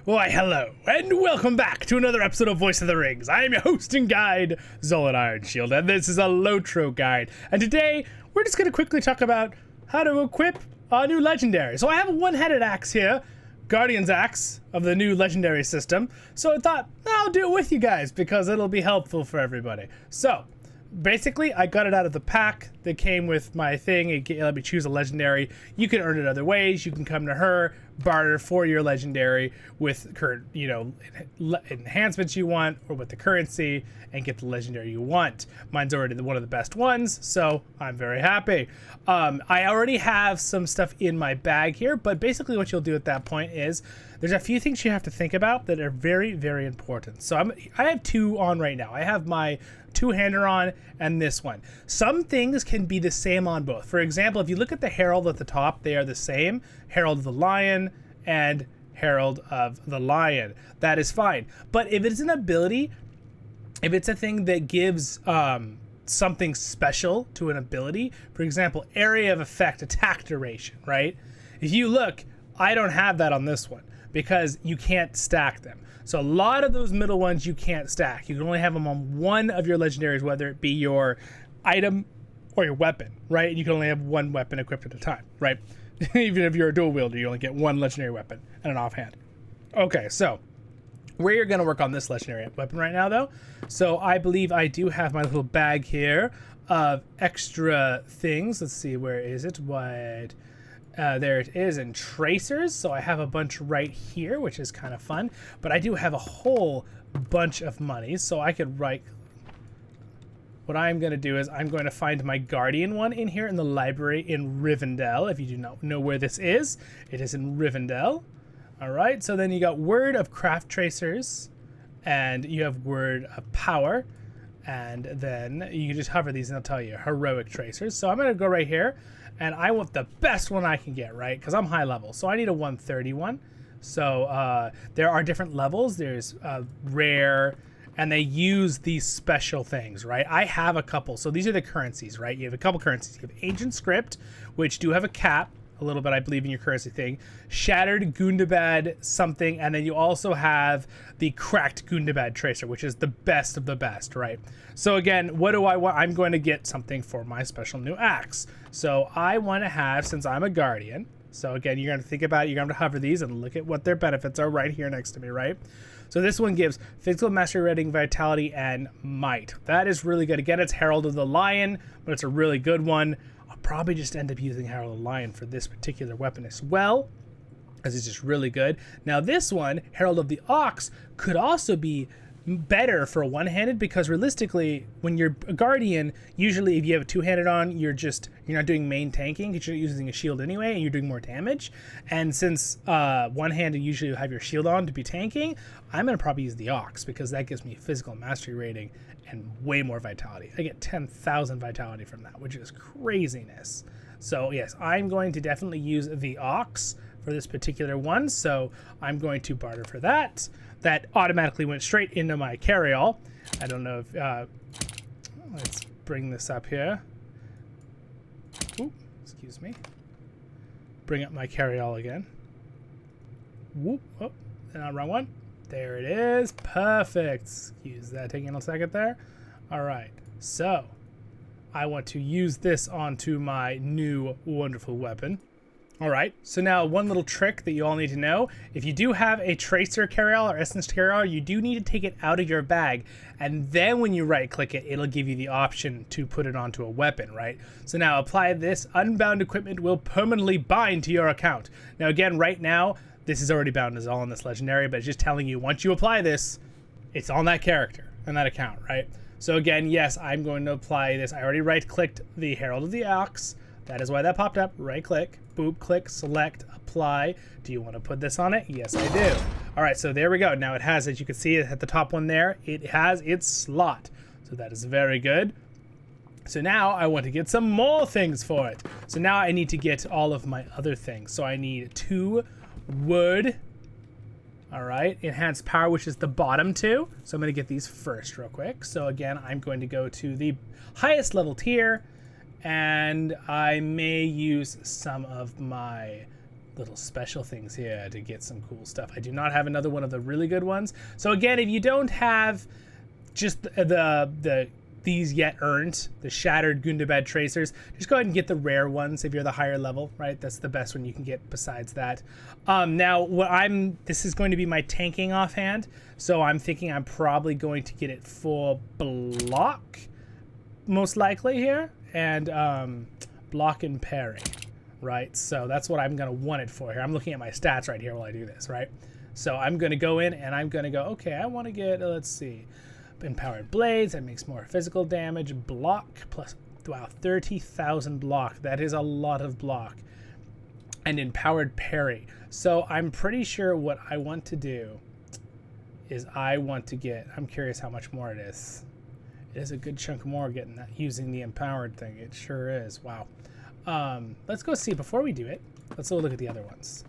Why, hello, and welcome back to another episode of Voice of the Rings. I am your host and guide, Zollin Ironshield, and this is a LOTRO guide. And today, we're just going to quickly talk about how to equip a new legendary. So I have a one-headed axe here, Guardian's Axe of the new legendary system. So I thought, I'll do it with you guys because it'll be helpful for everybody. So, basically, I got it out of the pack that came with my thing. It let me choose a legendary. You can earn it other ways. You can come to her, barter for your legendary with current, enhancements you want or with the currency and get the legendary you want. Mine's already one of the best ones, so I'm very happy. I already have some stuff in my bag here, but basically what you'll do at that point is there's a few things you have to think about that are very, very important. So I have two on right now. I have my two-hander on and this one. Some things can be the same on both. For example, if you look at the Herald at the top, they are the same. Herald of the Lion and Herald of the Lion. That is fine. But if it's an ability, if it's a thing that gives something special to an ability, for example, area of effect, attack duration, right? If you look, I don't have that on this one because you can't stack them. So a lot of those middle ones you can't stack. You can only have them on one of your legendaries, whether it be your item or your weapon, right? And you can only have one weapon equipped at a time, right? Even if you're a dual wielder, you only get one legendary weapon and an offhand. Okay, so we're going to work on this legendary weapon right now, though. So I believe I do have my little bag here of extra things. Let's see, where is it? What? There it is in Tracers. So I have a bunch right here, which is kind of fun. But I do have a whole bunch of money, so I could write. What I'm going to do is I'm going to find my Guardian one in here in the library in Rivendell. If you do not know where this is, it is in Rivendell. All right, so then you got Word of Craft Tracers, and you have Word of Power, and then you can just hover these and it'll tell you Heroic Tracers. So I'm going to go right here, and I want the best one I can get, right? Because I'm high level, so I need a 131. So there are different levels. There's rare, and they use these special things, right? I have a couple. So these are the currencies, right? You have a couple currencies. You have Ancient Script, which do have a cap, a little bit, I believe, in your currency thing. Shattered Gundabad something, and then you also have the Cracked Gundabad Tracer, which is the best of the best, right? So again, what do I want? I'm going to get something for my special new axe. So I want to have, since I'm a Guardian, so again, you're going to think about it, you're going to hover these and look at what their benefits are right here next to me, right? So this one gives physical mastery rating, vitality, and might. That is really good. Again, it's Herald of the Lion, but it's a really good one. I'll probably just end up using Herald of the Lion for this particular weapon as well, because it's just really good. Now this one, Herald of the Ox, could also be better for a one-handed, because realistically, when you're a Guardian, usually if you have a two-handed on, you're not doing main tanking because you're using a shield anyway and you're doing more damage. And since one-handed usually you have your shield on to be tanking, I'm going to probably use the Ox because that gives me physical mastery rating and way more vitality. I get 10,000 vitality from that, which is craziness. So yes, I'm going to definitely use the Ox for this particular one, so I'm going to barter for that. That automatically went straight into my carry-all. I don't know if, let's bring this up here. Ooh, excuse me. Bring up my carry-all again. Whoop, oh, not wrong one. There it is, perfect. Excuse that taking a second there. All right, so I want to use this onto my new wonderful weapon. All right, so now one little trick that you all need to know. If you do have a Tracer carry-all or Essence carry-all, you do need to take it out of your bag. And then when you right-click it, it'll give you the option to put it onto a weapon, right? So now apply this. Unbound equipment will permanently bind to your account. Now again, right now, this is already bound as all on this legendary, but it's just telling you once you apply this, it's on that character and that account, right? So again, yes, I'm going to apply this. I already right-clicked the Herald of the Axe. That is why that popped up. Right-click, boop, click, select, apply. Do you want to put this on it? Yes, I do. All right, so there we go. Now it has, as you can see at the top one there, it has its slot. So that is very good. So now I want to get some more things for it. So now I need to get all of my other things. So I need 2 wood. All right, enhanced power, which is the bottom 2. So I'm going to get these first real quick. So again, I'm going to go to the highest level tier, and I may use some of my little special things here to get some cool stuff. I do not have another one of the really good ones. So again, if you don't have just these yet earned, the Shattered Gundabad Tracers, just go ahead and get the rare ones if you're the higher level, right? That's the best one you can get besides that. Now, this is going to be my tanking offhand, so I'm thinking I'm probably going to get it full block, most likely here, and block and parry, right? So that's what I'm gonna want it for here. I'm looking at my stats right here while I do this, right? So I'm gonna go in and I'm gonna go, okay, I wanna get, let's see, Empowered Blades, that makes more physical damage, block, plus, wow, 30,000 block. That is a lot of block. And Empowered Parry. So I'm pretty sure what I want to do is I want to get, I'm curious how much more it is. It is a good chunk more getting that, using the Empowered thing. It sure is, wow. Let's go see, before we do it, let's go look at the other ones.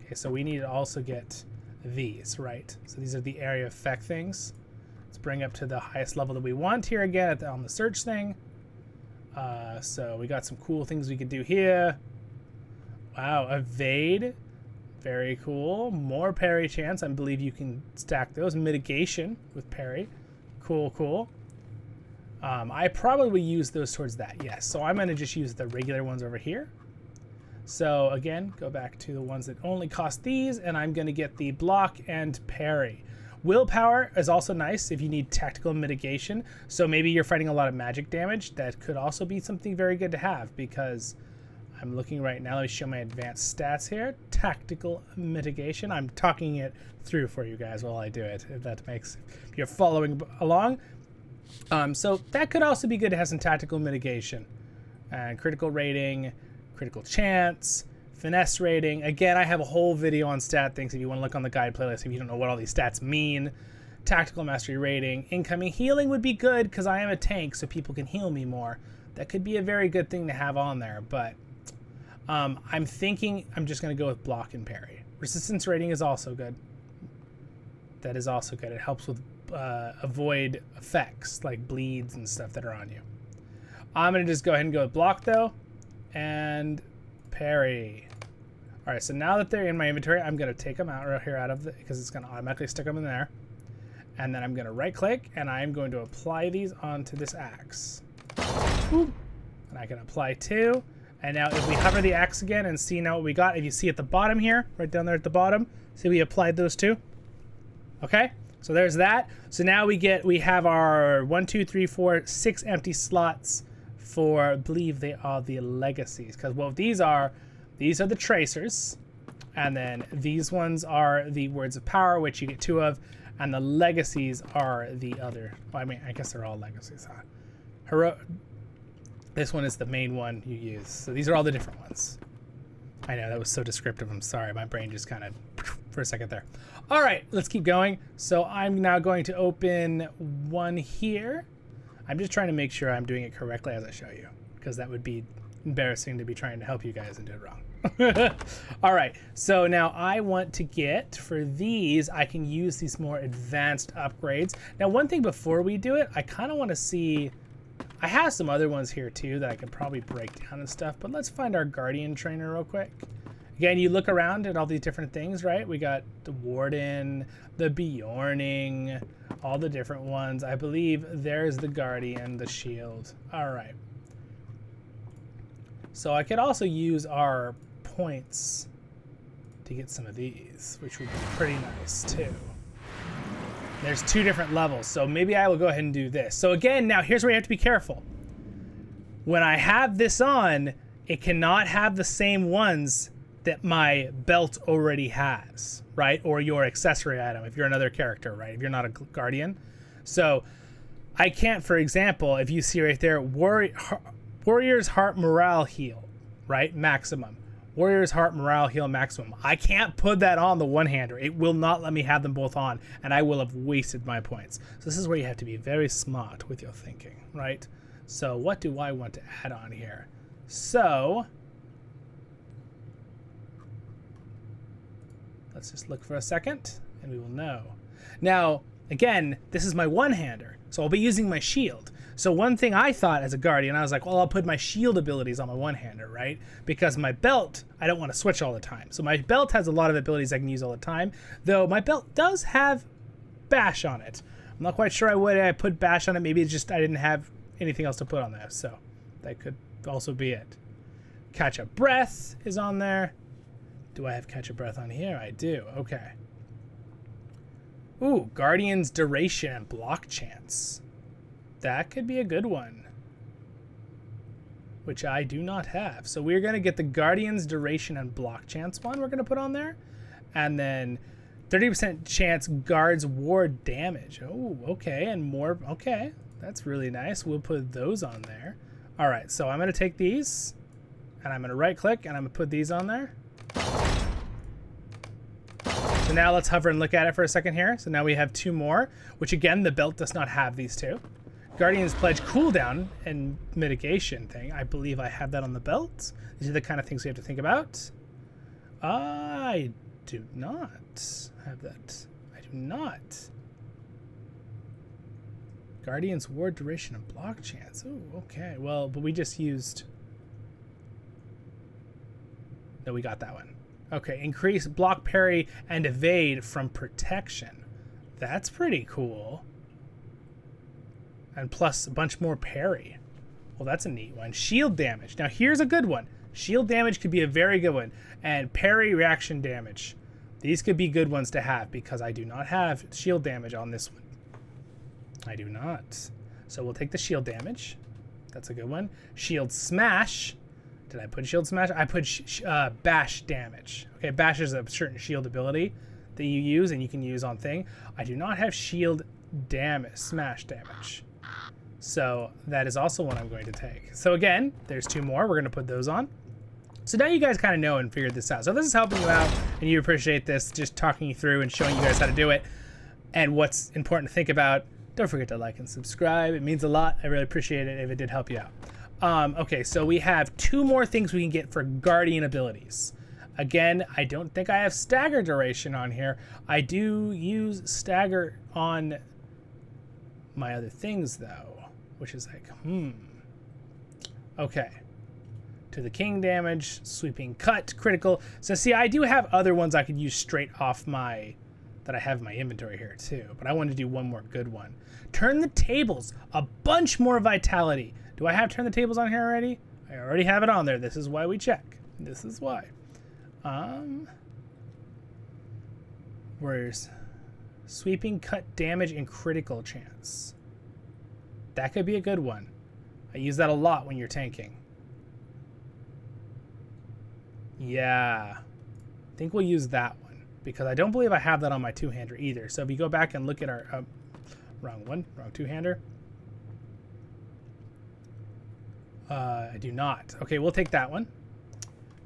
Okay, so we need to also get these, right? So these are the area effect things. Bring up to the highest level that we want here again on the search thing. So we got some cool things we could do here. Wow, evade, very cool. More parry chance, I believe you can stack those. Mitigation with parry, cool. I probably will use those towards that, yes. So I'm gonna just use the regular ones over here. So again, go back to the ones that only cost these, and I'm gonna get the block and parry. Willpower is also nice if you need tactical mitigation. So maybe you're fighting a lot of magic damage. That could also be something very good to have, because I'm looking right now. Let me show my advanced stats here. Tactical mitigation. I'm talking it through for you guys while I do it, if you're following along. So that could also be good to have some tactical mitigation. And critical rating, critical chance, finesse rating. Again, I have a whole video on stat things if you want to look on the guide playlist if you don't know what all these stats mean. Tactical mastery rating. Incoming healing would be good because I am a tank, so people can heal me more. That could be a very good thing to have on there, but I'm thinking I'm just going to go with block and parry. Resistance rating is also good. That is also good. It helps with avoid effects like bleeds and stuff that are on you. I'm going to just go ahead and go with block though, and parry. All right, so now that they're in my inventory, I'm gonna take them out right here because it's gonna automatically stick them in there. And then I'm gonna right click and I'm going to apply these onto this axe. Boop. And I can apply two. And now if we hover the axe again and see now what we got, if you see at the bottom here, right down there at the bottom, see we applied those two? Okay, so there's that. So now we have our 1, 2, 3, 4, 6 empty slots for, I believe they are the legacies, because what these are the tracers, and then these ones are the words of power, which you get 2 of, and the legacies are the other, well, I mean, I guess they're all legacies, huh? This one is the main one you use. So these are all the different ones. I know, that was so descriptive, I'm sorry, my brain just kind of for a second there. All right, let's keep going. So I'm now going to open one here. I'm just trying to make sure I'm doing it correctly as I show you, because that would be embarrassing to be trying to help you guys and do it wrong. All right, so now I want to get, for these, I can use these more advanced upgrades. Now, one thing before we do it, I kind of want to see, I have some other ones here too that I could probably break down and stuff, but let's find our Guardian Trainer real quick. Again, you look around at all these different things, right? We got the Warden, the Bjorning, all the different ones. I believe there's the Guardian, the Shield. All right. So I could also use our points to get some of these, which would be pretty nice too. There's 2 different levels, so maybe I will go ahead and do this. So again, now here's where you have to be careful. When I have this on, it cannot have the same ones that my belt already has, right? Or your accessory item if you're another character, right? If you're not a Guardian. So I can't, for example, if you see right there, Warrior's Heart Morale Heal, right? Maximum. Warrior's Heart Morale Heal Maximum. I can't put that on the one-hander. It will not let me have them both on, and I will have wasted my points. So this is where you have to be very smart with your thinking, right? So what do I want to add on here? So let's just look for a second, and we will know. Now, again, this is my one-hander, so I'll be using my shield. So one thing I thought as a Guardian, I was like, well, I'll put my shield abilities on my one-hander, right? Because my belt, I don't want to switch all the time. So my belt has a lot of abilities I can use all the time, though my belt does have bash on it. I'm not quite sure I put bash on it. Maybe it's just I didn't have anything else to put on there, so that could also be it. Catch a breath is on there. Do I have catch a breath on here? I do. Okay. Ooh, Guardian's duration and block chance. That could be a good one, which I do not have. So we're going to get the Guardian's duration and block chance one we're going to put on there. And then 30% chance guards ward damage. Oh, okay. And more. Okay. That's really nice. We'll put those on there. All right. So I'm going to take these and I'm going to right click and I'm going to put these on there. So now let's hover and look at it for a second here. So now we have 2 more, which again, the belt does not have these 2. Guardian's Pledge cooldown and mitigation thing. I believe I have that on the belt. These are the kind of things we have to think about. I do not have that. I do not. Guardian's ward duration and block chance. Oh, okay. Well, but we just used... No, we got that one. Okay, increase block, parry, and evade from protection. That's pretty cool. And plus a bunch more parry. Well, that's a neat one. Shield damage. Now, here's a good one. Shield damage could be a very good one. And parry reaction damage. These could be good ones to have because I do not have shield damage on this one. I do not. So we'll take the shield damage. That's a good one. Shield smash. Did I put shield smash? I put bash damage. Okay, bash is a certain shield ability that you use and you can use on thing. I do not have shield damage, smash damage. So that is also one I'm going to take. So again, there's 2 more. We're going to put those on. So now you guys kind of know and figured this out. So this is helping you out and you appreciate this, just talking you through and showing you guys how to do it and what's important to think about. Don't forget to like and subscribe. It means a lot. I really appreciate it if it did help you out. Okay, so we have 2 more things we can get for Guardian abilities. Again, I don't think I have stagger duration on here. I do use stagger on my other things though, which is like, Okay. To the king damage, sweeping cut, critical. So see, I do have other ones I could use straight off that I have in my inventory here too, but I want to do one more good one. Turn the tables, a bunch more vitality. Do I have turn the tables on here already? I already have it on there. This is why we check. This is why. Where's sweeping cut damage and critical chance? That could be a good one. I use that a lot when you're tanking. Yeah. I think we'll use that one because I don't believe I have that on my 2-hander either. So if you go back and look at our wrong 2-hander. I do not. Okay, we'll take that one.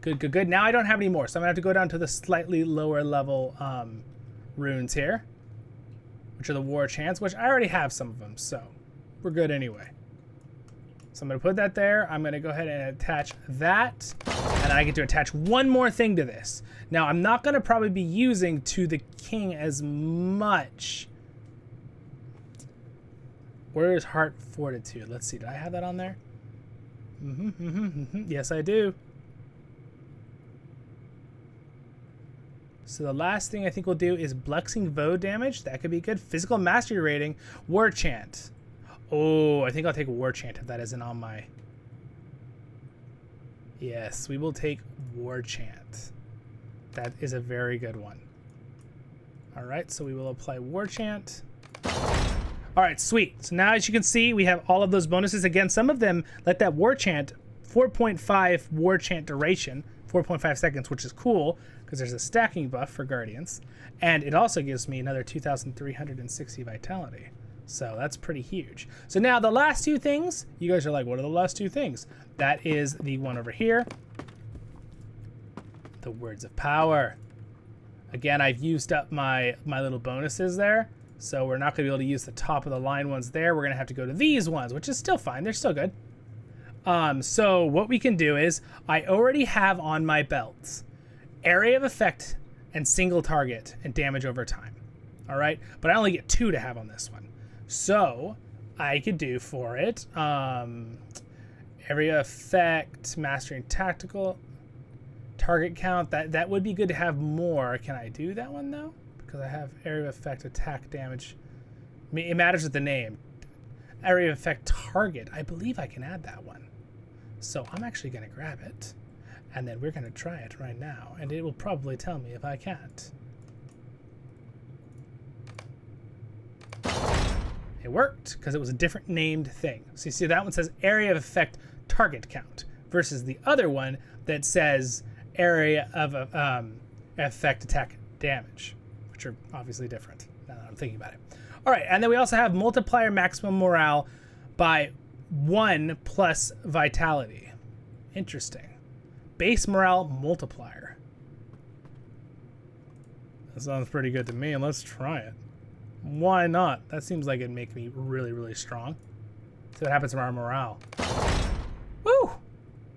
Good. Now I don't have any more, so I'm gonna have to go down to the slightly lower level runes here, which are the war chants, which I already have some of them, so we're good anyway. So I'm gonna put that there. I'm gonna go ahead and attach that, and I get to attach one more thing to this. Now I'm not gonna probably be using to the king as much. Where is heart fortitude? Let's see. Did I have that on there? Yes, I do. So the last thing I think we'll do is Blexing Voe damage. That could be good. Physical mastery rating. War chant. Oh, I think I'll take War chant if that isn't on my... Yes, we will take War chant. That is a very good one. All right, so we will apply War chant. All right, sweet. So now as you can see, we have all of those bonuses. Again, some of them let that war chant, 4.5 war chant duration, 4.5 seconds, which is cool because there's a stacking buff for Guardians. And it also gives me another 2,360 vitality. So that's pretty huge. So now the last 2 things, you guys are like, what are the last 2 things? That is the one over here. The Words of Power. Again, I've used up my little bonuses there. So we're not going to be able to use the top of the line ones there. We're going to have to go to these ones, which is still fine. They're still good. So what we can do is I already have on my belts area of effect and single target and damage over time. All right. But I only get 2 to have on this one. So I could do for it. Area effect, mastering tactical, target count. That would be good to have more. Can I do that one though? Because I have area effect, attack damage. It matters with the name. Area effect target. I believe I can add that one. So I'm actually going to grab it. And then we're going to try it right now. And it will probably tell me if I can't. It worked because it was a different named thing. So you see that one says area of effect target count versus the other one that says area of effect attack damage, which are obviously different now that I'm thinking about it. All right, and then we also have multiplier maximum morale by 1 plus vitality. Interesting. Base morale multiplier. That sounds pretty good to me, and let's try it. Why not? That seems like it'd make me really, really strong. See what happens to our morale. Woo!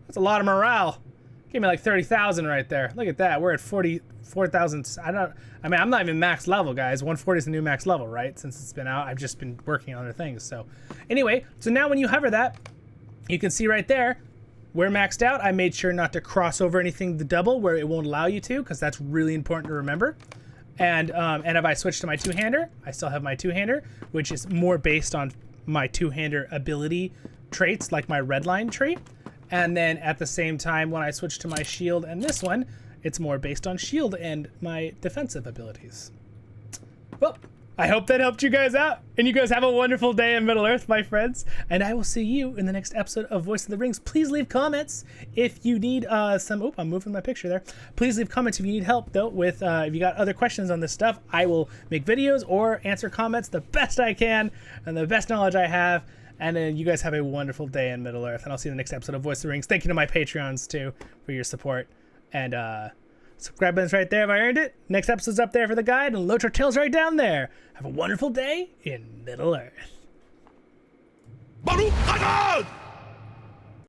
That's a lot of morale. Gave me like 30,000 right there. Look at that. We're at 44,000. I'm not even max level, guys. 140 is the new max level, right? Since it's been out, I've just been working on other things. So anyway, so now when you hover that, you can see right there, we're maxed out. I made sure not to cross over anything the double where it won't allow you to, because that's really important to remember. And if I switch to my two-hander, I still have my two-hander, which is more based on my two-hander ability traits, like my red line trait. And then at the same time, when I switch to my shield and this one, it's more based on shield and my defensive abilities. Well, I hope that helped you guys out, and you guys have a wonderful day in Middle-earth, my friends, and I will see you in the next episode of Voice of the Rings. Please leave comments if you need some... I'm moving my picture there. Please leave comments if you need help, though, with if you got other questions on this stuff. I will make videos or answer comments the best I can and the best knowledge I have. And then you guys have a wonderful day in Middle-earth, and I'll see you in the next episode of Voice of the Rings. Thank you to my Patreons, too, for your support. And subscribe button's right there if I earned it. Next episode's up there for the guide, and LOTRO Tales right down there. Have a wonderful day in Middle-earth.